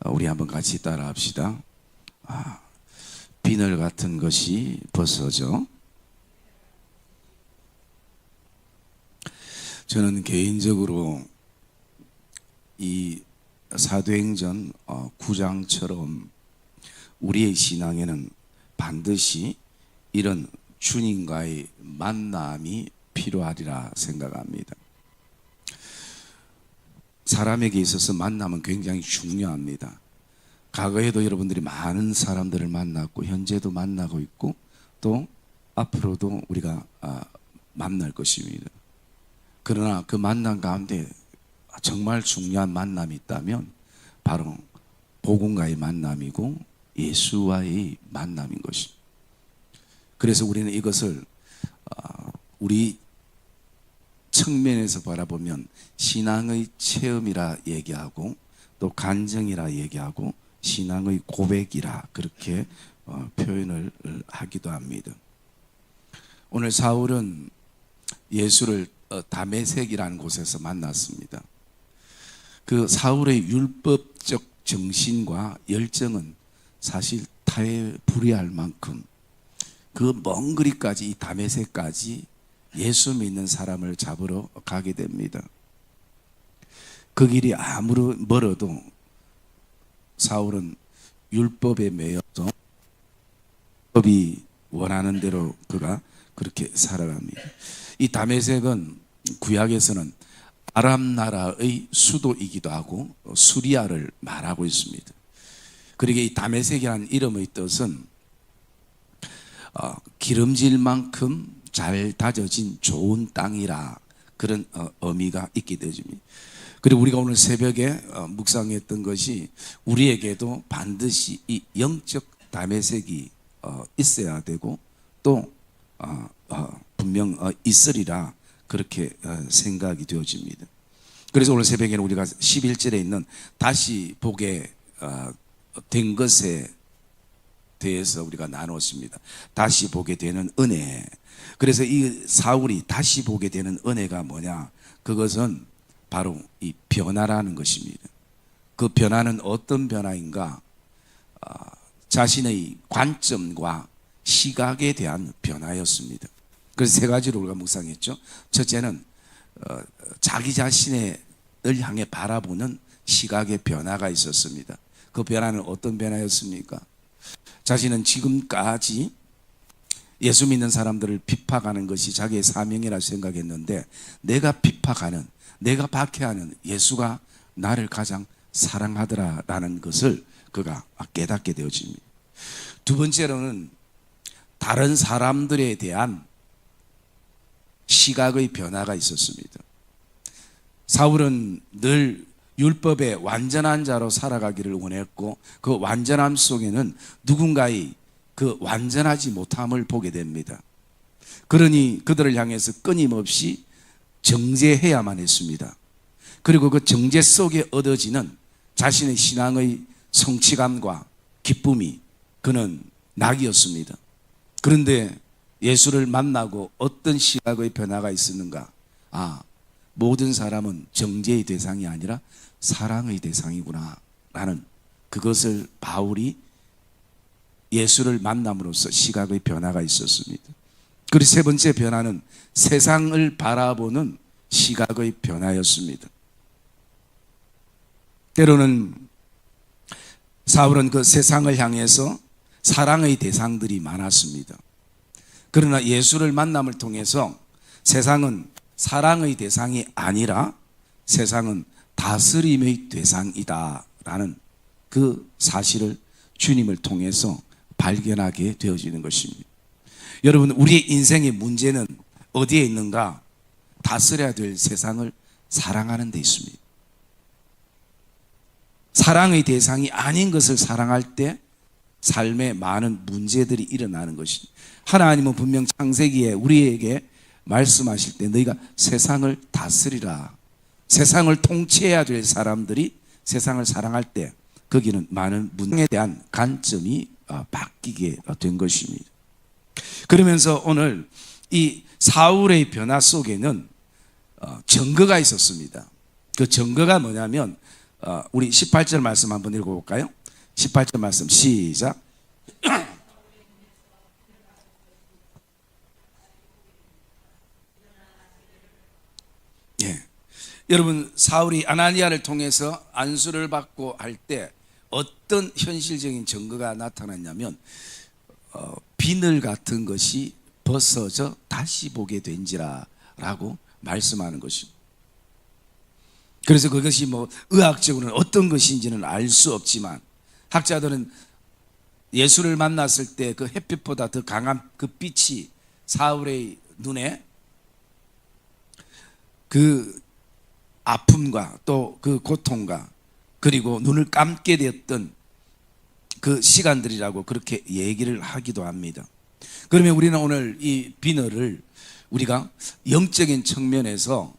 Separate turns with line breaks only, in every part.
우리 한번 같이 따라 합시다. 비늘 같은 것이 벗어져. 저는 개인적으로 이 사도행전 9장처럼 우리의 신앙에는 반드시 이런 주님과의 만남이 필요하리라 생각합니다. 사람에게 있어서 만남은 굉장히 중요합니다. 과거에도 여러분들이 많은 사람들을 만났고 현재도 만나고 있고 또 앞으로도 우리가 만날 것입니다. 그러나 그 만남 가운데 정말 중요한 만남이 있다면 바로 복음과의 만남이고 예수와의 만남인 것입니다. 그래서 우리는 이것을 우리 측면에서 바라보면 신앙의 체험이라 얘기하고 또 간증이라 얘기하고 신앙의 고백이라 그렇게 표현을 하기도 합니다. 오늘 사울은 예수를 다메섹이라는 곳에서 만났습니다. 그 사울의 율법적 정신과 열정은 사실 타에 불이할 만큼 그 먼 거리까지 이 다메섹까지 예수 믿는 사람을 잡으러 가게 됩니다. 그 길이 아무리 멀어도 사울은 율법에 매여서 율법이 원하는 대로 그가 그렇게 살아갑니다. 이 다메섹은 구약에서는 아람 나라의 수도이기도 하고 수리아를 말하고 있습니다. 그러게 이 다메섹이라는 이름의 뜻은 기름질 만큼 잘 다져진 좋은 땅이라 그런 의미가 있게 되어집니다. 그리고 우리가 오늘 새벽에 묵상했던 것이 우리에게도 반드시 이 영적 다메섹이 있어야 되고 또 분명 있으리라 그렇게 생각이 되어집니다. 그래서 오늘 새벽에는 우리가 11절에 있는 다시 보게 된 것에 대해서 우리가 나눴습니다. 다시 보게 되는 은혜. 그래서 이 사울이 다시 보게 되는 은혜가 뭐냐? 그것은 바로 이 변화라는 것입니다. 그 변화는 어떤 변화인가? 자신의 관점과 시각에 대한 변화였습니다. 그래서 세 가지로 우리가 묵상했죠. 첫째는 자기 자신을 향해 바라보는 시각의 변화가 있었습니다. 그 변화는 어떤 변화였습니까? 자신은 지금까지 예수 믿는 사람들을 비판하는 것이 자기의 사명이라 생각했는데 내가 비판하는, 내가 박해하는 예수가 나를 가장 사랑하더라라는 것을 그가 깨닫게 되어집니다. 두 번째로는 다른 사람들에 대한 시각의 변화가 있었습니다. 사울은 늘 율법의 완전한 자로 살아가기를 원했고 그 완전함 속에는 누군가의 그 완전하지 못함을 보게 됩니다. 그러니 그들을 향해서 끊임없이 정죄해야만 했습니다. 그리고 그 정죄 속에 얻어지는 자신의 신앙의 성취감과 기쁨이 그는 낙이었습니다. 그런데 예수를 만나고 어떤 시각의 변화가 있었는가? 모든 사람은 정죄의 대상이 아니라 사랑의 대상이구나 라는 그것을 바울이 예수를 만남으로써 시각의 변화가 있었습니다. 그리고 세 번째 변화는 세상을 바라보는 시각의 변화였습니다. 때로는 사울은 그 세상을 향해서 사랑의 대상들이 많았습니다. 그러나 예수를 만남을 통해서 세상은 사랑의 대상이 아니라 세상은 다스림의 대상이다라는 그 사실을 주님을 통해서 발견하게 되어지는 것입니다. 여러분, 우리의 인생의 문제는 어디에 있는가? 다스려야 될 세상을 사랑하는 데 있습니다. 사랑의 대상이 아닌 것을 사랑할 때 삶에 많은 문제들이 일어나는 것입니다. 하나님은 분명 창세기에 우리에게 말씀하실 때 너희가 세상을 다스리라. 세상을 통치해야 될 사람들이 세상을 사랑할 때 거기는 많은 문제에 대한 관점이 바뀌게 된 것입니다. 그러면서 오늘 이 사울의 변화 속에는 증거가 있었습니다. 그 증거가 뭐냐면 우리 18절 말씀 한번 읽어볼까요? 18절 말씀 시작. 예. 여러분, 사울이 아나니아를 통해서 안수를 받고 할 때 어떤 현실적인 증거가 나타났냐면 비늘 같은 것이 벗어져 다시 보게 된지라 라고 말씀하는 것입니다. 그래서 그것이 뭐 의학적으로는 어떤 것인지는 알 수 없지만 학자들은 예수를 만났을 때 그 햇빛보다 더 강한 그 빛이 사울의 눈에 그 아픔과 또 그 고통과 그리고 눈을 감게 되었던 그 시간들이라고 그렇게 얘기를 하기도 합니다. 그러면 우리는 오늘 이 비늘을 우리가 영적인 측면에서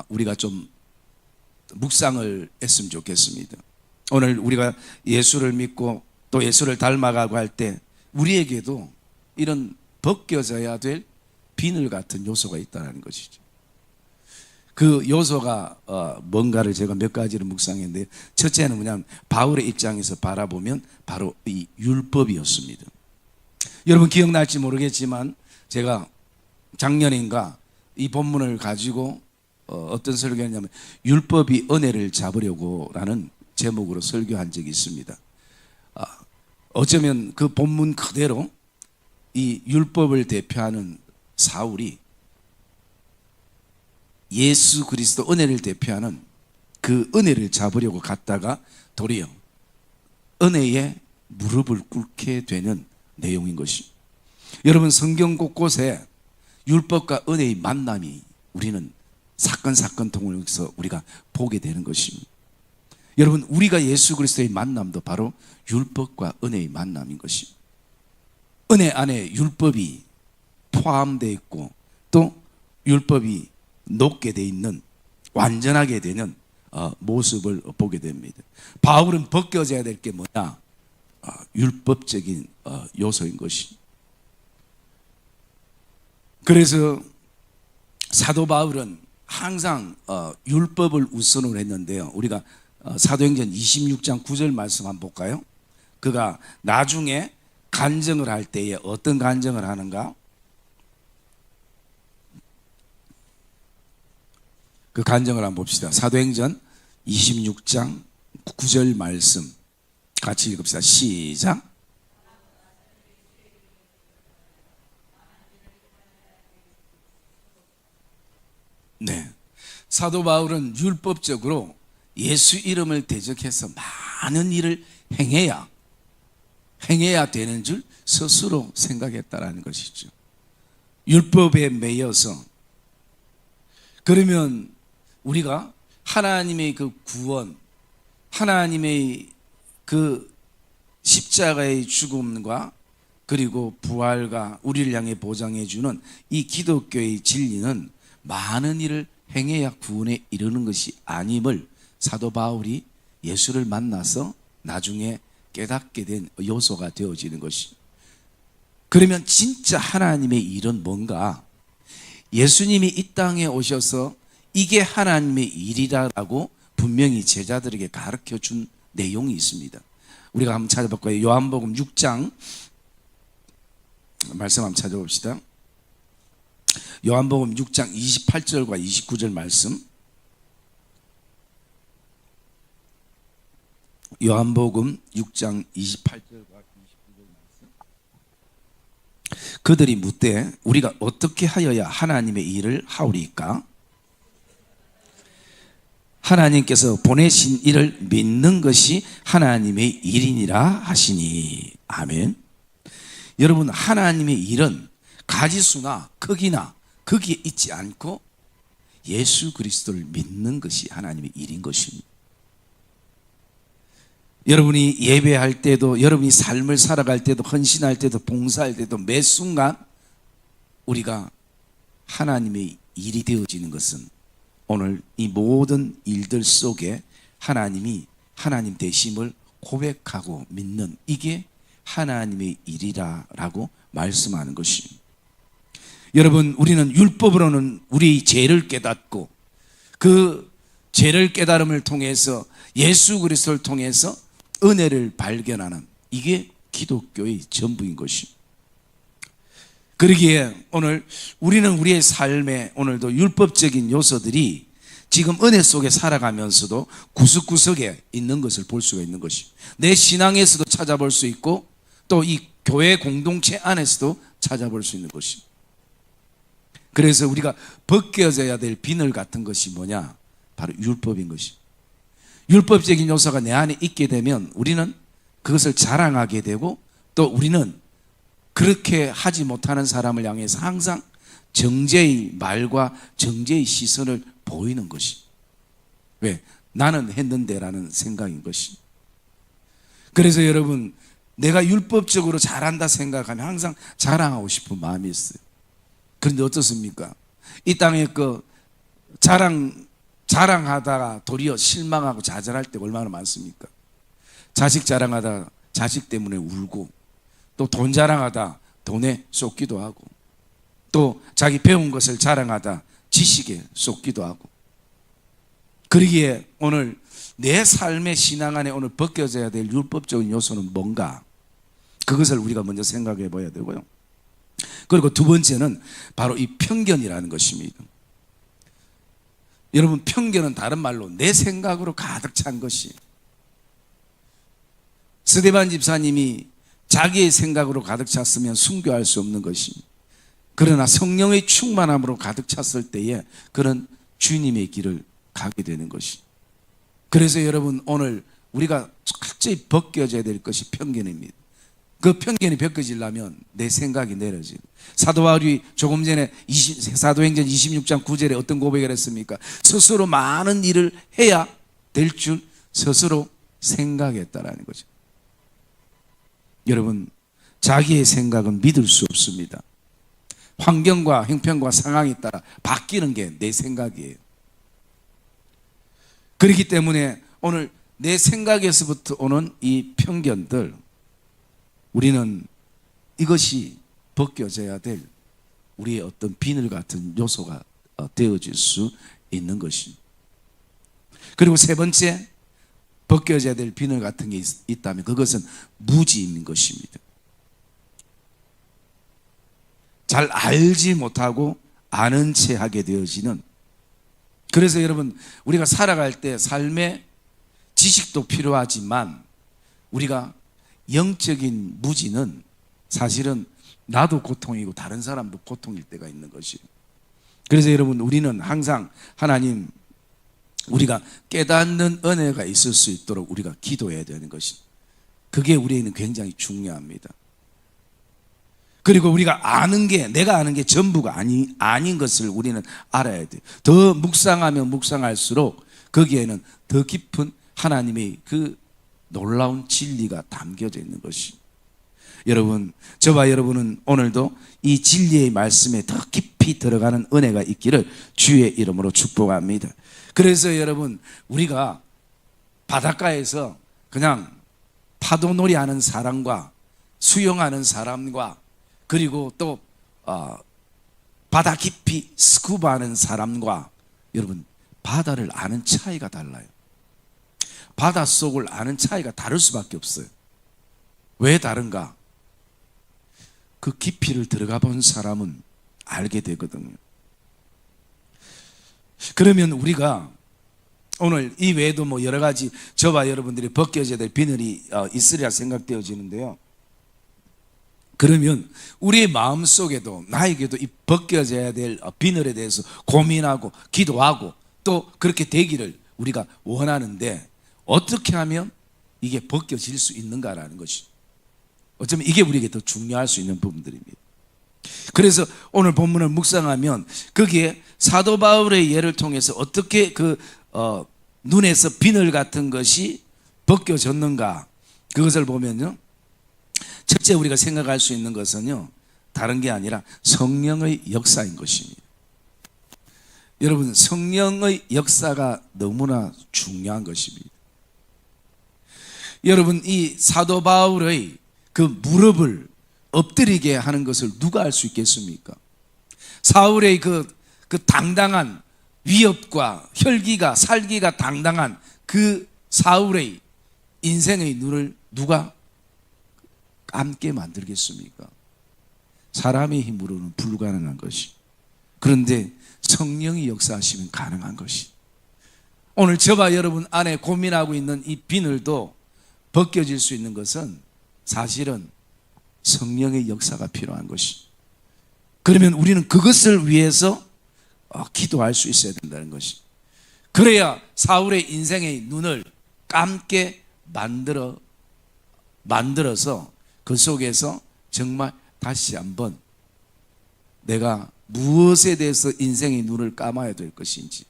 우리가 좀 묵상을 했으면 좋겠습니다. 오늘 우리가 예수를 믿고 또 예수를 닮아가고 할 때 우리에게도 이런 벗겨져야 될 비늘 같은 요소가 있다는 것이죠. 그 요소가 뭔가를 제가 몇 가지를 묵상했는데, 첫째는 뭐냐면 바울의 입장에서 바라보면 바로 이 율법이었습니다. 여러분 기억날지 모르겠지만 제가 작년인가 이 본문을 가지고 어떤 설교했냐면 율법이 은혜를 잡으려고 라는 제목으로 설교한 적이 있습니다. 어쩌면 그 본문 그대로 이 율법을 대표하는 사울이 예수 그리스도 은혜를 대표하는 그 은혜를 잡으려고 갔다가 도리어 은혜에 무릎을 꿇게 되는 내용인 것입니다. 여러분 성경 곳곳에 율법과 은혜의 만남이 우리는 사건 통해서 우리가 보게 되는 것입니다. 여러분 우리가 예수 그리스도의 만남도 바로 율법과 은혜의 만남인 것입니다. 은혜 안에 율법이 포함되어 있고 또 율법이 높게 되어 있는 완전하게 되는 모습을 보게 됩니다. 바울은 벗겨져야 될 게 뭐냐? 율법적인 요소인 것입니다. 그래서 사도 바울은 항상 율법을 우선으로 했는데요. 우리가 사도행전 26장 9절 말씀 한번 볼까요? 그가 나중에 간증을 할 때에 어떤 간증을 하는가? 그 간증을 한번 봅시다. 사도행전 26장 9절 말씀 같이 읽읍시다. 시작. 네, 사도 바울은 율법적으로 예수 이름을 대적해서 많은 일을 행해야 되는 줄 스스로 생각했다라는 것이죠. 율법에 매여서. 그러면 우리가 하나님의 그 구원, 하나님의 그 십자가의 죽음과 그리고 부활과 우리를 향해 보장해 주는 이 기독교의 진리는 많은 일을 행해야 구원에 이르는 것이 아님을 사도 바울이 예수를 만나서 나중에 깨닫게 된 요소가 되어지는 것이. 그러면 진짜 하나님의 일은 뭔가? 예수님이 이 땅에 오셔서 이게 하나님의 일이라고 분명히 제자들에게 가르쳐 준 내용이 있습니다. 우리가 한번 찾아볼까요? 요한복음 6장 말씀 한번 찾아봅시다. 요한복음 6장 28절과 29절 말씀. 요한복음 6장 28절과 29절 말씀. 그들이 묻되 우리가 어떻게 하여야 하나님의 일을 하오리까? 하나님께서 보내신 이를 믿는 것이 하나님의 일이니라 하시니. 아멘. 여러분 하나님의 일은 가지수나 크기나 거기에 있지 않고 예수 그리스도를 믿는 것이 하나님의 일인 것입니다. 여러분이 예배할 때도, 여러분이 삶을 살아갈 때도, 헌신할 때도, 봉사할 때도 매 순간 우리가 하나님의 일이 되어지는 것은 오늘 이 모든 일들 속에 하나님이 하나님 되심을 고백하고 믿는 이게 하나님의 일이라고 말씀하는 것입니다. 여러분 우리는 율법으로는 우리의 죄를 깨닫고 그 죄를 깨달음을 통해서 예수 그리스도를 통해서 은혜를 발견하는, 이게 기독교의 전부인 것입니다. 그러기에 오늘 우리는 우리의 삶에 오늘도 율법적인 요소들이 지금 은혜 속에 살아가면서도 구석구석에 있는 것을 볼 수가 있는 것입니다. 내 신앙에서도 찾아볼 수 있고 또 이 교회 공동체 안에서도 찾아볼 수 있는 것입니다. 그래서 우리가 벗겨져야 될 비늘 같은 것이 뭐냐? 바로 율법인 것입니다. 율법적인 요소가 내 안에 있게 되면 우리는 그것을 자랑하게 되고 또 우리는 그렇게 하지 못하는 사람을 향해서 항상 정죄의 말과 정죄의 시선을 보이는 것이. 왜? 나는 했는데 라는 생각인 것이. 그래서 여러분, 내가 율법적으로 잘한다 생각하면 항상 자랑하고 싶은 마음이 있어요. 그런데 어떻습니까? 이 땅에 자랑하다가 도리어 실망하고 좌절할 때가 얼마나 많습니까? 자식 자랑하다 자식 때문에 울고, 또 돈 자랑하다 돈에 쏟기도 하고, 또 자기 배운 것을 자랑하다 지식에 쏟기도 하고. 그러기에 오늘 내 삶의 신앙 안에 오늘 벗겨져야 될 율법적인 요소는 뭔가, 그것을 우리가 먼저 생각해 봐야 되고요. 그리고 두 번째는 바로 이 편견이라는 것입니다. 여러분, 편견은 다른 말로 내 생각으로 가득 찬 것이. 스데반 집사님이 자기의 생각으로 가득 찼으면 순교할 수 없는 것입니다. 그러나 성령의 충만함으로 가득 찼을 때에 그런 주님의 길을 가게 되는 것이. 그래서 여러분, 오늘 우리가 철저히 벗겨져야 될 것이 편견입니다. 그 편견이 벗겨지려면 내 생각이 내려지고, 사도 바울이 조금 전에 사도행전 26장 9절에 어떤 고백을 했습니까? 스스로 많은 일을 해야 될 줄 스스로 생각했다라는 거죠. 여러분, 자기의 생각은 믿을 수 없습니다. 환경과 형편과 상황에 따라 바뀌는 게 내 생각이에요. 그렇기 때문에 오늘 내 생각에서부터 오는 이 편견들, 우리는 이것이 벗겨져야 될 우리의 어떤 비늘 같은 요소가 되어질 수 있는 것입니다. 그리고 세 번째, 벗겨져야 될 비늘 같은 게 있다면 그것은 무지인 것입니다. 잘 알지 못하고 아는 채 하게 되어지는. 그래서 여러분, 우리가 살아갈 때 삶에 지식도 필요하지만 우리가 영적인 무지는 사실은 나도 고통이고 다른 사람도 고통일 때가 있는 것이에요. 그래서 여러분, 우리는 항상 하나님, 우리가 깨닫는 은혜가 있을 수 있도록 우리가 기도해야 되는 것이, 그게 우리에게는 굉장히 중요합니다. 그리고 우리가 아는 게, 내가 아는 게 전부가 아닌 것을 우리는 알아야 돼요. 더 묵상하면 묵상할수록 거기에는 더 깊은 하나님의 그 놀라운 진리가 담겨져 있는 것이. 여러분, 저와 여러분은 오늘도 이 진리의 말씀에 더 깊이 들어가는 은혜가 있기를 주의 이름으로 축복합니다. 그래서 여러분, 우리가 바닷가에서 그냥 파도놀이 하는 사람과 수영하는 사람과 그리고 또 바다 깊이 스쿠버하는 사람과, 여러분, 바다를 아는 차이가 달라요. 바닷속을 아는 차이가 다를 수밖에 없어요. 왜 다른가? 그 깊이를 들어가 본 사람은 알게 되거든요. 그러면 우리가 오늘 이 외에도 뭐 여러 가지 저와 여러분들이 벗겨져야 될 비늘이 있으리라 생각되어지는데요. 그러면 우리의 마음속에도, 나에게도 이 벗겨져야 될 비늘에 대해서 고민하고 기도하고 또 그렇게 되기를 우리가 원하는데, 어떻게 하면 이게 벗겨질 수 있는가라는 것이, 어쩌면 이게 우리에게 더 중요할 수 있는 부분들입니다. 그래서 오늘 본문을 묵상하면 거기에 사도 바울의 예를 통해서 어떻게 눈에서 비늘 같은 것이 벗겨졌는가, 그것을 보면요, 첫째 우리가 생각할 수 있는 것은요, 다른 게 아니라 성령의 역사인 것입니다. 여러분, 성령의 역사가 너무나 중요한 것입니다. 여러분, 이 사도 바울의 그 무릎을 엎드리게 하는 것을 누가 알 수 있겠습니까? 사울의 그 당당한 위협과 혈기가 살기가 당당한 그 사울의 인생의 눈을 누가 감게 만들겠습니까? 사람의 힘으로는 불가능한 것이. 그런데 성령이 역사하시면 가능한 것이. 오늘 저와 여러분 안에 고민하고 있는 이 비늘도 벗겨질 수 있는 것은 사실은 성령의 역사가 필요한 것이. 그러면 우리는 그것을 위해서 기도할 수 있어야 된다는 것이. 그래야 사울의 인생의 눈을 감게 만들어서 그 속에서 정말 다시 한번 내가 무엇에 대해서 인생의 눈을 감아야 될 것인지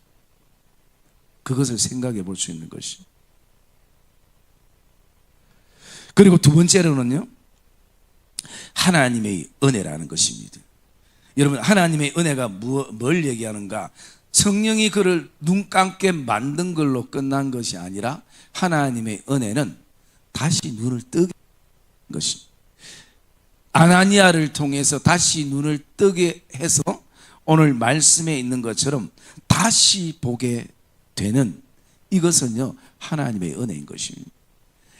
그것을 생각해 볼 수 있는 것이. 그리고 두 번째로는요, 하나님의 은혜라는 것입니다. 여러분, 하나님의 은혜가 뭘 얘기하는가? 성령이 그를 눈 감게 만든 걸로 끝난 것이 아니라 하나님의 은혜는 다시 눈을 뜨게 하는 것이. 아나니아를 통해서 다시 눈을 뜨게 해서 오늘 말씀에 있는 것처럼 다시 보게 되는 이것은요, 하나님의 은혜인 것입니다.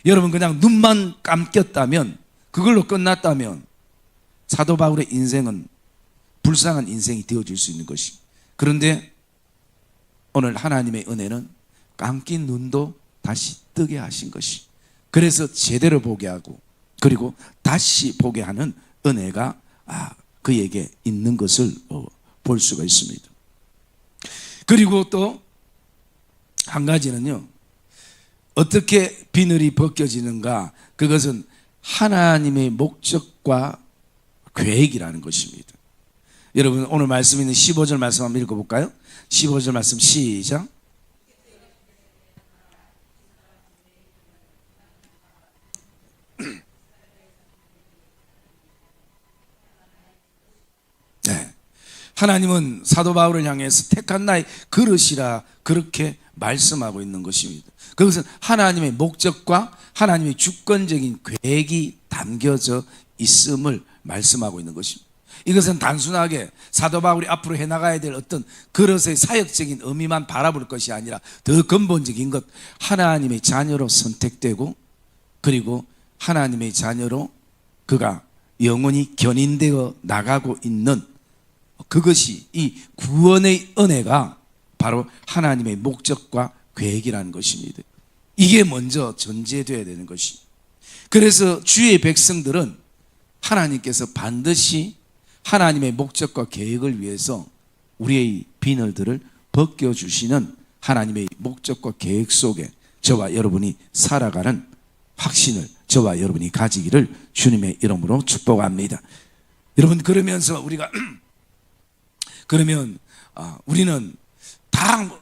여러분, 그냥 눈만 감겼다면, 그걸로 끝났다면 사도 바울의 인생은 불쌍한 인생이 되어질 수 있는 것이. 그런데 오늘 하나님의 은혜는 감긴 눈도 다시 뜨게 하신 것이. 그래서 제대로 보게 하고 그리고 다시 보게 하는 은혜가 그에게 있는 것을 볼 수가 있습니다. 그리고 또 한 가지는요, 어떻게 비늘이 벗겨지는가? 그것은 하나님의 목적과 계획이라는 것입니다. 여러분, 오늘 말씀 있는 15절 말씀 한번 읽어볼까요? 15절 말씀 시작. 네. 하나님은 사도 바울을 향해서 택한 나의 그릇이라 그렇게 말씀하고 있는 것입니다. 그것은 하나님의 목적과 하나님의 주권적인 계획이 담겨져 있음을 말씀하고 있는 것입니다. 이것은 단순하게 사도 바울이 앞으로 해나가야 될 어떤 그릇의 사역적인 의미만 바라볼 것이 아니라 더 근본적인 것, 하나님의 자녀로 선택되고 그리고 하나님의 자녀로 그가 영원히 견인되어 나가고 있는 그것이, 이 구원의 은혜가 바로 하나님의 목적과 계획이라는 것입니다. 이게 먼저 전제되어야 되는 것이. 그래서 주의 백성들은 하나님께서 반드시 하나님의 목적과 계획을 위해서 우리의 비늘들을 벗겨주시는 하나님의 목적과 계획 속에 저와 여러분이 살아가는 확신을 저와 여러분이 가지기를 주님의 이름으로 축복합니다. 여러분, 그러면서 우리가 우리는 다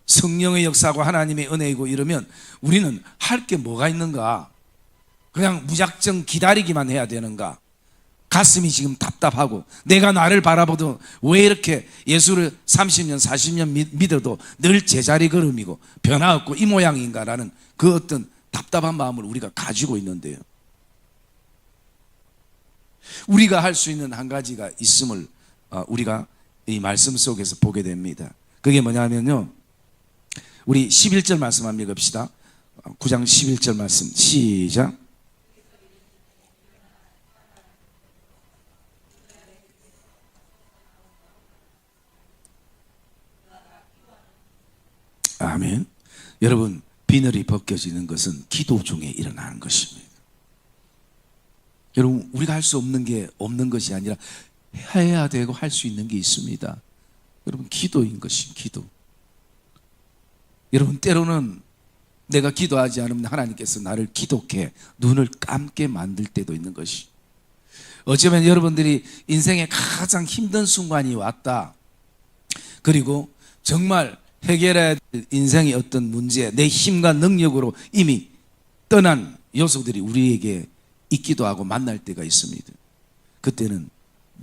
성령의 역사고 하나님의 은혜이고 이러면 우리는 할 게 뭐가 있는가? 그냥 무작정 기다리기만 해야 되는가? 가슴이 지금 답답하고 내가 나를 바라보도 왜 이렇게 예수를 30년 40년 믿어도 늘 제자리 걸음이고 변화 없고 이 모양인가라는 그 어떤 답답한 마음을 우리가 가지고 있는데요, 우리가 할 수 있는 한 가지가 있음을 우리가 이 말씀 속에서 보게 됩니다. 그게 뭐냐면요, 우리 11절 말씀 한번 읽읍시다. 9장 11절 말씀 시작. 아멘. 여러분, 비늘이 벗겨지는 것은 기도 중에 일어나는 것입니다. 여러분, 우리가 할 수 없는 게 없는 것이 아니라 해야 되고 할 수 있는 게 있습니다. 여러분, 기도인 것이 기도. 여러분, 때로는 내가 기도하지 않으면 하나님께서 나를 기독해 눈을 감게 만들 때도 있는 것이. 어쩌면 여러분들이 인생에 가장 힘든 순간이 왔다, 그리고 정말 해결해야 될 인생의 어떤 문제, 내 힘과 능력으로 이미 떠난 요소들이 우리에게 있기도 하고 만날 때가 있습니다. 그때는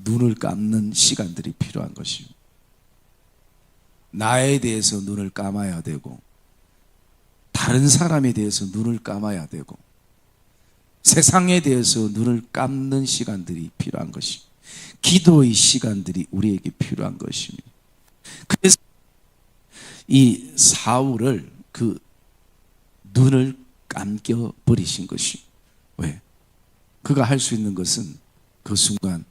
눈을 감는 시간들이 필요한 것입니다. 나에 대해서 눈을 감아야 되고 다른 사람에 대해서 눈을 감아야 되고 세상에 대해서 눈을 감는 시간들이 필요한 것입니다. 기도의 시간들이 우리에게 필요한 것입니다. 그래서 이 사울을 그 눈을 감겨 버리신 것이, 왜? 그가 할 수 있는 것은 그 순간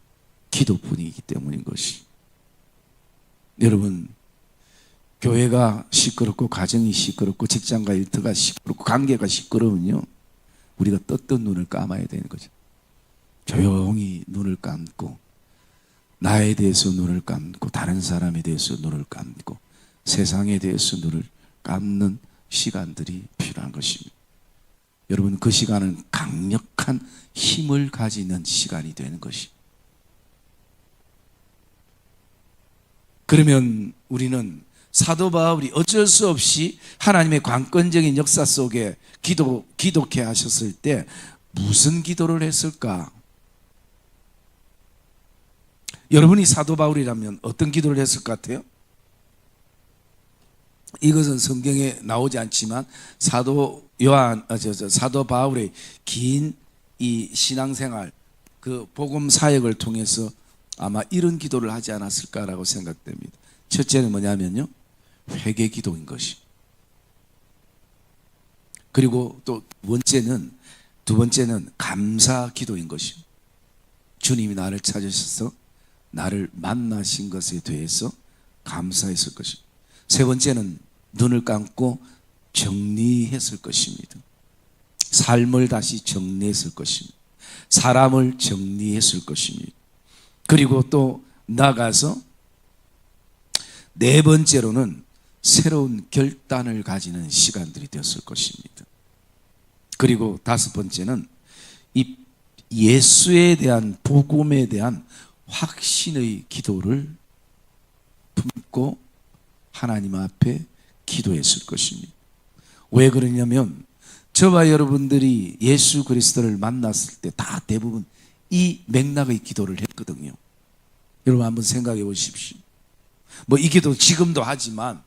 기도뿐이기 때문인 것이. 여러분, 교회가 시끄럽고 가정이 시끄럽고 직장과 일터가 시끄럽고 관계가 시끄러우면요, 우리가 떴던 눈을 감아야 되는 거죠. 조용히 눈을 감고 나에 대해서 눈을 감고 다른 사람에 대해서 눈을 감고 세상에 대해서 눈을 감는 시간들이 필요한 것입니다. 여러분, 그 시간은 강력한 힘을 가지는 시간이 되는 것입니다. 그러면 우리는 사도 바울이 어쩔 수 없이 하나님의 관건적인 역사 속에 기독해 하셨을 때 무슨 기도를 했을까? 여러분이 사도 바울이라면 어떤 기도를 했을 것 같아요? 이것은 성경에 나오지 않지만 사도 바울의 긴 이 신앙생활, 그 복음 사역을 통해서 아마 이런 기도를 하지 않았을까라고 생각됩니다. 첫째는 뭐냐면요, 회개 기도인 것이. 그리고 또 두 번째는 감사 기도인 것이. 주님이 나를 찾으셔서 나를 만나신 것에 대해서 감사했을 것이. 세 번째는 눈을 감고 정리했을 것입니다. 삶을 다시 정리했을 것입니다. 사람을 정리했을 것입니다. 그리고 또 나가서 네 번째로는 새로운 결단을 가지는 시간들이 되었을 것입니다. 그리고 다섯 번째는 이 예수에 대한, 복음에 대한 확신의 기도를 품고 하나님 앞에 기도했을 것입니다. 왜 그러냐면 저와 여러분들이 예수 그리스도를 만났을 때 다 대부분 이 맥락의 기도를 했거든요. 여러분 한번 생각해 보십시오. 뭐 이 기도 지금도 하지만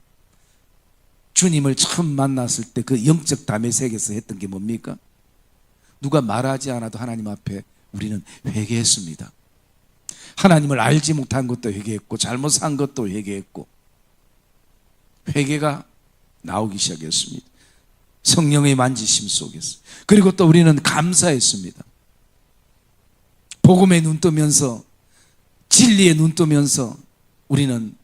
주님을 처음 만났을 때 그 영적 담의 세계에서 했던 게 뭡니까? 누가 말하지 않아도 하나님 앞에 우리는 회개했습니다. 하나님을 알지 못한 것도 회개했고 잘못 산 것도 회개했고, 회개가 나오기 시작했습니다. 성령의 만지심 속에서. 그리고 또 우리는 감사했습니다. 복음에 눈 뜨면서, 진리에 눈 뜨면서 우리는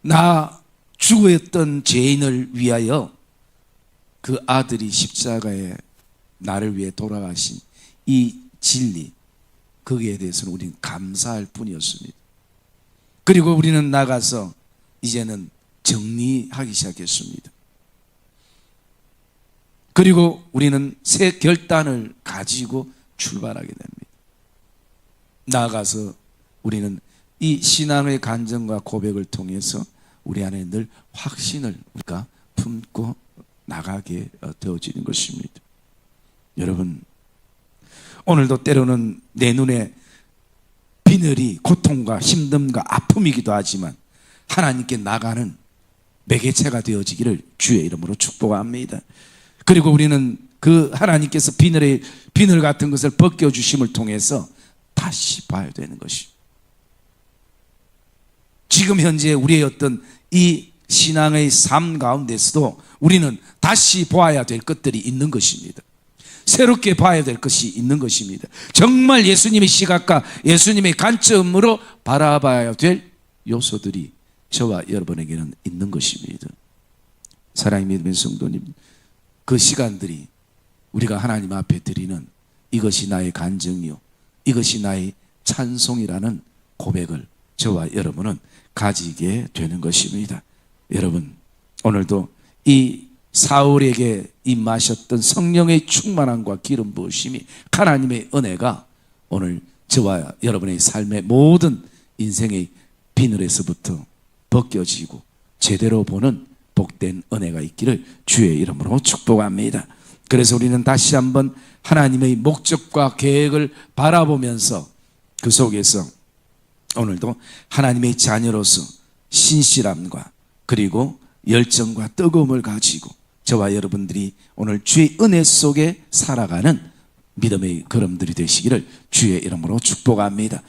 나 죽었던 죄인을 위하여 그 아들이 십자가에 나를 위해 돌아가신 이 진리, 거기에 대해서는 우리는 감사할 뿐이었습니다. 그리고 우리는 나가서 이제는 정리하기 시작했습니다. 그리고 우리는 새 결단을 가지고 출발하게 됩니다. 나아가서 우리는 이 신앙의 간증과 고백을 통해서 우리 안에 늘 확신을 우리가 품고 나가게 되어지는 것입니다. 여러분, 오늘도 때로는 내 눈에 비늘이 고통과 힘듦과 아픔이기도 하지만 하나님께 나가는 매개체가 되어지기를 주의 이름으로 축복합니다. 그리고 우리는 그 하나님께서 비늘 같은 것을 벗겨주심을 통해서 다시 봐야 되는 것이, 지금 현재 우리의 어떤 이 신앙의 삶 가운데서도 우리는 다시 보아야 될 것들이 있는 것입니다. 새롭게 봐야 될 것이 있는 것입니다. 정말 예수님의 시각과 예수님의 관점으로 바라봐야 될 요소들이 저와 여러분에게는 있는 것입니다. 사랑의 믿음의 성도님, 그 시간들이 우리가 하나님 앞에 드리는 이것이 나의 간증이요, 이것이 나의 찬송이라는 고백을 저와 여러분은 가지게 되는 것입니다. 여러분, 오늘도 이 사울에게 임하셨던 성령의 충만함과 기름 부으심이, 하나님의 은혜가 오늘 저와 여러분의 삶의 모든 인생의 비늘에서부터 벗겨지고 제대로 보는 복된 은혜가 있기를 주의 이름으로 축복합니다. 그래서 우리는 다시 한번 하나님의 목적과 계획을 바라보면서 그 속에서 오늘도 하나님의 자녀로서 신실함과 그리고 열정과 뜨거움을 가지고 저와 여러분들이 오늘 주의 은혜 속에 살아가는 믿음의 걸음들이 되시기를 주의 이름으로 축복합니다.